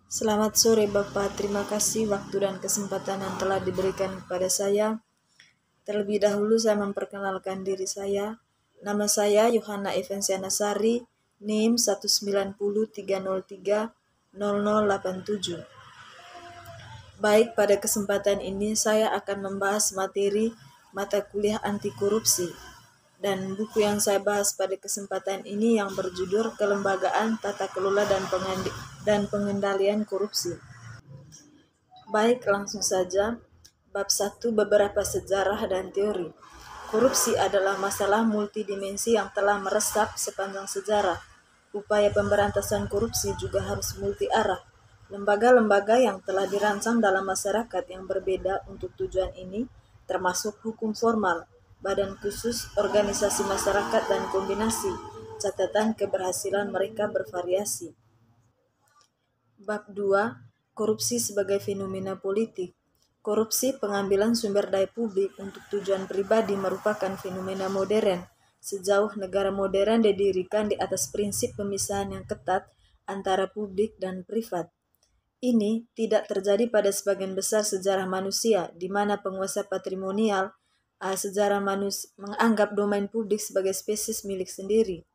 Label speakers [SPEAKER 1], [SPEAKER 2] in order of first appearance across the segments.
[SPEAKER 1] Selamat sore Bapak, terima kasih waktu dan kesempatan yang telah diberikan kepada saya. Terlebih dahulu saya memperkenalkan diri saya. Nama saya Yohana Evensiana Sari, NIM 19030300087. Baik, pada kesempatan ini saya akan membahas materi mata kuliah anti korupsi. Dan buku yang saya bahas pada kesempatan ini yang berjudul Kelembagaan, Tata Kelola dan Pengendalian Korupsi. Baik, langsung saja. Bab 1, beberapa sejarah dan teori. Korupsi adalah masalah multidimensi yang telah meresap sepanjang sejarah. Upaya pemberantasan korupsi juga harus multi-arah. Lembaga-lembaga yang telah dirancang dalam masyarakat yang berbeda untuk tujuan ini, termasuk hukum formal, badan khusus, organisasi masyarakat, dan kombinasi. Catatan keberhasilan mereka bervariasi. Bab 2, korupsi sebagai fenomena politik. Korupsi pengambilan sumber daya publik untuk tujuan pribadi merupakan fenomena modern. Sejauh negara modern didirikan di atas prinsip pemisahan yang ketat antara publik dan privat. Ini tidak terjadi pada sebagian besar sejarah manusia, di mana penguasa patrimonial menganggap domain publik sebagai spesies milik sendiri.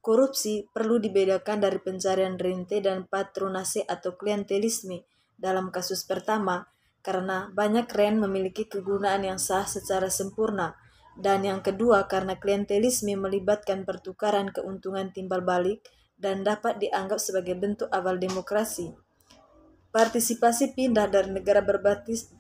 [SPEAKER 1] Korupsi perlu dibedakan dari pencarian rente dan patronase atau klientelisme dalam kasus pertama, karena banyak rent memiliki kegunaan yang sah secara sempurna, dan yang kedua karena klientelisme melibatkan pertukaran keuntungan timbal balik dan dapat dianggap sebagai bentuk awal demokrasi. Partisipasi pindah dari negara berbasis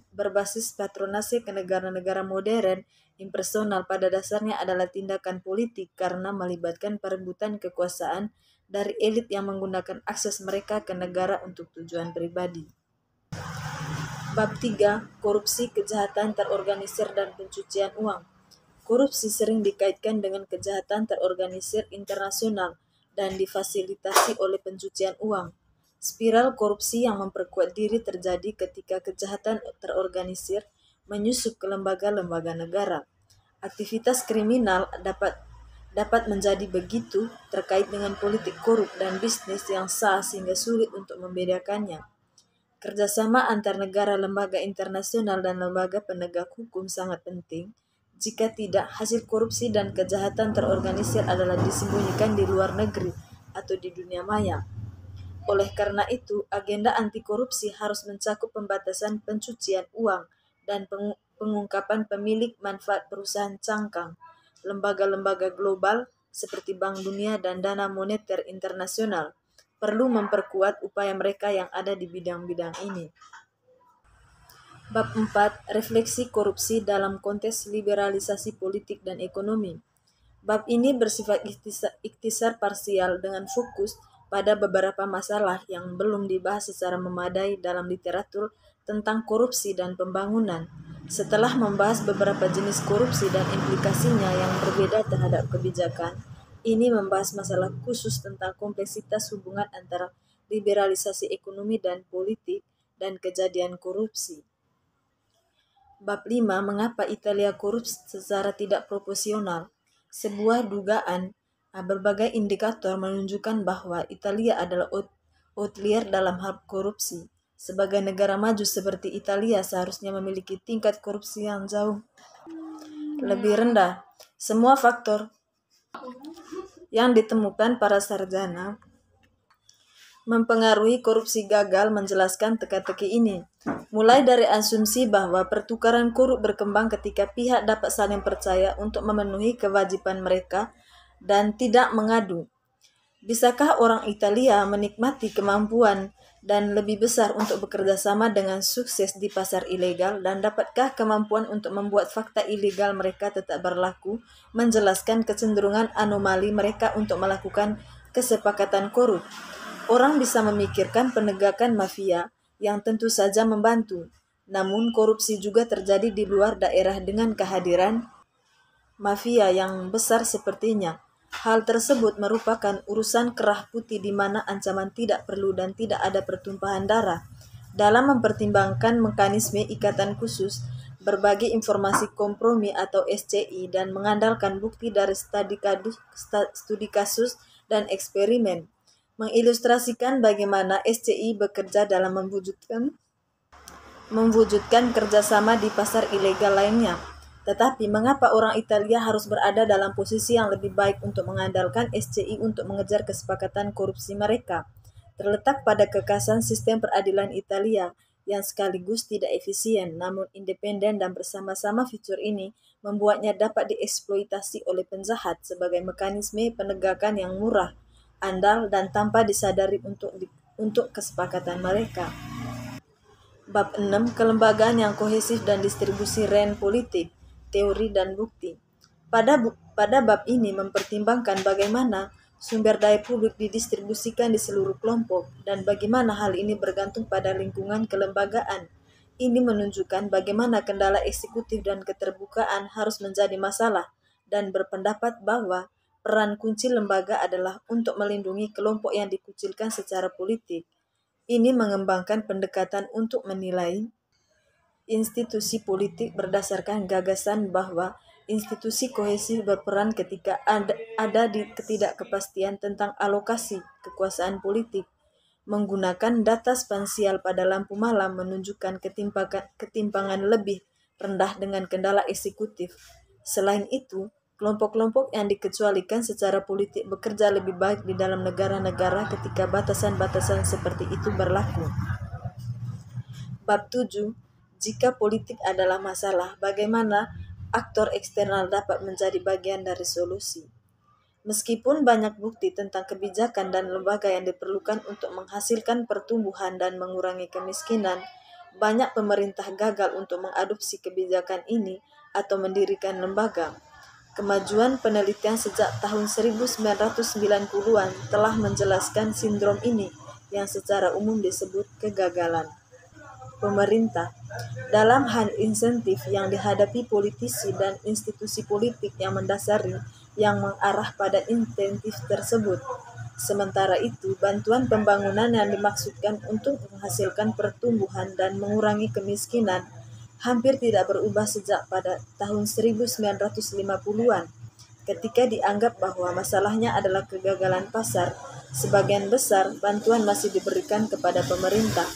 [SPEAKER 1] patronase ke negara-negara modern impersonal pada dasarnya adalah tindakan politik karena melibatkan perebutan kekuasaan dari elit yang menggunakan akses mereka ke negara untuk tujuan pribadi. Bab 3, korupsi, kejahatan terorganisir dan pencucian uang. Korupsi sering dikaitkan dengan kejahatan terorganisir internasional dan difasilitasi oleh pencucian uang. Spiral korupsi yang memperkuat diri terjadi ketika kejahatan terorganisir menyusup ke lembaga-lembaga negara. Aktivitas kriminal dapat menjadi begitu terkait dengan politik korup dan bisnis yang sah sehingga sulit untuk membedakannya. Kerjasama antar negara, lembaga internasional, dan lembaga penegak hukum sangat penting. Jika tidak, hasil korupsi dan kejahatan terorganisir adalah disembunyikan di luar negeri atau di dunia maya. Oleh karena itu, agenda anti korupsi harus mencakup pembatasan pencucian uang dan pengungkapan pemilik manfaat perusahaan cangkang. Lembaga-lembaga global seperti Bank Dunia dan Dana Moneter Internasional perlu memperkuat upaya mereka yang ada di bidang-bidang ini. Bab 4, refleksi korupsi dalam konteks liberalisasi politik dan ekonomi. Bab ini bersifat ikhtisar parsial dengan fokus pada beberapa masalah yang belum dibahas secara memadai dalam literatur tentang korupsi dan pembangunan. Setelah membahas beberapa jenis korupsi dan implikasinya yang berbeda terhadap kebijakan, ini membahas masalah khusus tentang kompleksitas hubungan antara liberalisasi ekonomi dan politik dan kejadian korupsi. Bab 5, mengapa Italia korup secara tidak proporsional? Sebuah dugaan, berbagai indikator menunjukkan bahwa Italia adalah outlier dalam hal korupsi. Sebagai negara maju seperti Italia seharusnya memiliki tingkat korupsi yang jauh lebih rendah. Semua faktor yang ditemukan para sarjana mempengaruhi korupsi gagal menjelaskan teka-teki ini. Mulai dari asumsi bahwa pertukaran korup berkembang ketika pihak dapat saling percaya untuk memenuhi kewajiban mereka dan tidak mengadu. Bisakah orang Italia menikmati kemampuan dan lebih besar untuk bekerja sama dengan sukses di pasar ilegal, dan dapatkah kemampuan untuk membuat fakta ilegal mereka tetap berlaku menjelaskan kecenderungan anomali mereka untuk melakukan kesepakatan korup? Orang bisa memikirkan penegakan mafia yang tentu saja membantu, namun korupsi juga terjadi di luar daerah dengan kehadiran mafia yang besar sepertinya. Hal tersebut merupakan urusan kerah putih di mana ancaman tidak perlu dan tidak ada pertumpahan darah. Dalam mempertimbangkan mekanisme ikatan khusus, berbagi informasi kompromi atau SCI, dan mengandalkan bukti dari studi kasus dan eksperimen, mengilustrasikan bagaimana SCI bekerja dalam mewujudkan kerjasama di pasar ilegal lainnya. Tetapi mengapa orang Italia harus berada dalam posisi yang lebih baik untuk mengandalkan SCI untuk mengejar kesepakatan korupsi mereka? Terletak pada kekhasan sistem peradilan Italia yang sekaligus tidak efisien namun independen, dan bersama-sama fitur ini membuatnya dapat dieksploitasi oleh penjahat sebagai mekanisme penegakan yang murah, andal, dan tanpa disadari untuk kesepakatan mereka. Bab 6. Kelembagaan yang kohesif dan distribusi rent politik, teori dan bukti. Pada bab ini mempertimbangkan bagaimana sumber daya publik didistribusikan di seluruh kelompok dan bagaimana hal ini bergantung pada lingkungan kelembagaan. Ini menunjukkan bagaimana kendala eksekutif dan keterbukaan harus menjadi masalah, dan berpendapat bahwa peran kunci lembaga adalah untuk melindungi kelompok yang dikucilkan secara politik. Ini mengembangkan pendekatan untuk menilai institusi politik berdasarkan gagasan bahwa institusi kohesif berperan ketika ada ketidakpastian tentang alokasi kekuasaan politik. Menggunakan data spansial pada lampu malam menunjukkan ketimpangan lebih rendah dengan kendala eksekutif. Selain itu, kelompok-kelompok yang dikecualikan secara politik bekerja lebih baik di dalam negara-negara ketika batasan-batasan seperti itu berlaku. Bab 7. Jika politik adalah masalah, bagaimana aktor eksternal dapat menjadi bagian dari solusi? Meskipun banyak bukti tentang kebijakan dan lembaga yang diperlukan untuk menghasilkan pertumbuhan dan mengurangi kemiskinan, banyak pemerintah gagal untuk mengadopsi kebijakan ini atau mendirikan lembaga. Kemajuan penelitian sejak tahun 1990-an telah menjelaskan sindrom ini yang secara umum disebut kegagalan pemerintah dalam hal insentif yang dihadapi politisi dan institusi politik yang mendasari yang mengarah pada insentif tersebut. Sementara itu, bantuan pembangunan yang dimaksudkan untuk menghasilkan pertumbuhan dan mengurangi kemiskinan hampir tidak berubah sejak pada tahun 1950-an. Ketika dianggap bahwa masalahnya adalah kegagalan pasar, sebagian besar bantuan masih diberikan kepada pemerintah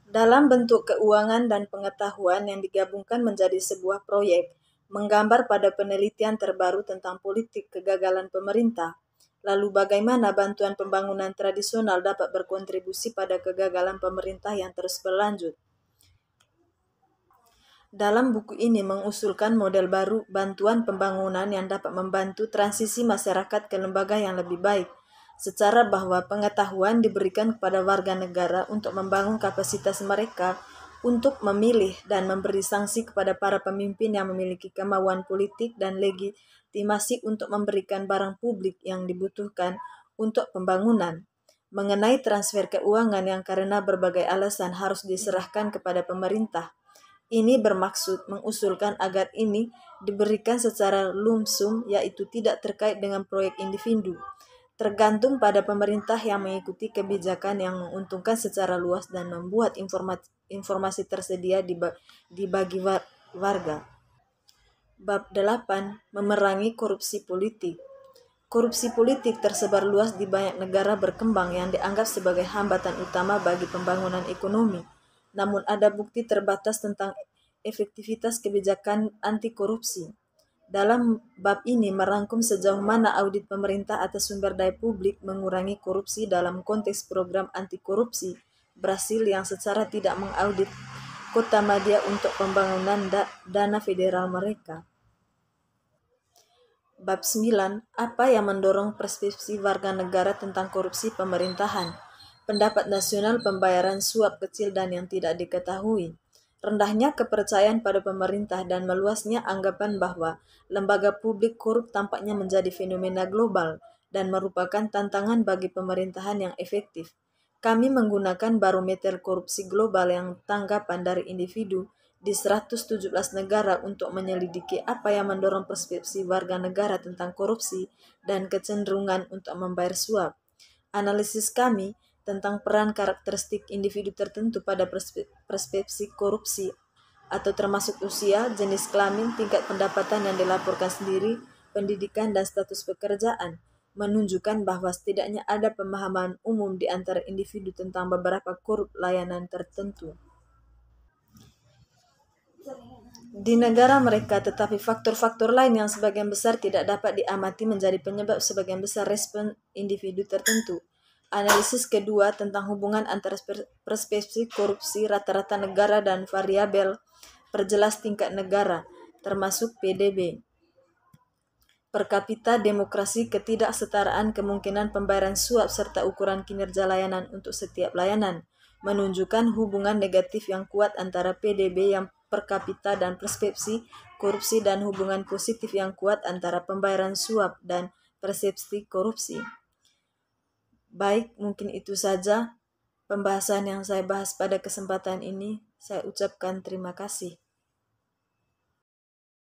[SPEAKER 1] dalam bentuk keuangan dan pengetahuan yang digabungkan menjadi sebuah proyek, menggambar pada penelitian terbaru tentang politik kegagalan pemerintah. Lalu bagaimana bantuan pembangunan tradisional dapat berkontribusi pada kegagalan pemerintah yang terus berlanjut? Dalam buku ini mengusulkan model baru bantuan pembangunan yang dapat membantu transisi masyarakat ke lembaga yang lebih baik, secara bahwa pengetahuan diberikan kepada warga negara untuk membangun kapasitas mereka untuk memilih dan memberi sanksi kepada para pemimpin yang memiliki kemauan politik dan legitimasi untuk memberikan barang publik yang dibutuhkan untuk pembangunan. Mengenai transfer keuangan yang karena berbagai alasan harus diserahkan kepada pemerintah, ini bermaksud mengusulkan agar ini diberikan secara lump sum, yaitu tidak terkait dengan proyek individu, tergantung pada pemerintah yang mengikuti kebijakan yang menguntungkan secara luas dan membuat informasi tersedia dibagi warga. Bab 8. Memerangi korupsi politik. Korupsi politik tersebar luas di banyak negara berkembang yang dianggap sebagai hambatan utama bagi pembangunan ekonomi. Namun ada bukti terbatas tentang efektivitas kebijakan anti korupsi. Dalam bab ini merangkum sejauh mana audit pemerintah atas sumber daya publik mengurangi korupsi dalam konteks program anti korupsi Brasil yang secara tidak mengaudit kota media untuk pembangunan dana federal mereka. Bab 9. Apa yang mendorong persepsi warga negara tentang korupsi pemerintahan? Pendapat nasional pembayaran suap kecil dan yang tidak diketahui. Rendahnya kepercayaan pada pemerintah dan meluasnya anggapan bahwa lembaga publik korup tampaknya menjadi fenomena global dan merupakan tantangan bagi pemerintahan yang efektif. Kami menggunakan barometer korupsi global yang tanggapan dari individu di 117 negara untuk menyelidiki apa yang mendorong persepsi warga negara tentang korupsi dan kecenderungan untuk membayar suap. Analisis kami tentang peran karakteristik individu tertentu pada persepsi korupsi atau termasuk usia, jenis kelamin, tingkat pendapatan yang dilaporkan sendiri, pendidikan, dan status pekerjaan, menunjukkan bahwa setidaknya ada pemahaman umum di antara individu tentang beberapa korup layanan tertentu di negara mereka, tetapi faktor-faktor lain yang sebagian besar tidak dapat diamati menjadi penyebab sebagian besar respon individu tertentu. Analisis kedua tentang hubungan antara persepsi korupsi rata-rata negara dan variabel perjelas tingkat negara, termasuk PDB. Per kapita demokrasi, ketidaksetaraan kemungkinan pembayaran suap serta ukuran kinerja layanan untuk setiap layanan menunjukkan hubungan negatif yang kuat antara PDB yang per kapita dan persepsi korupsi dan hubungan positif yang kuat antara pembayaran suap dan persepsi korupsi. Baik, mungkin itu saja pembahasan yang saya bahas pada kesempatan ini. Saya ucapkan terima kasih.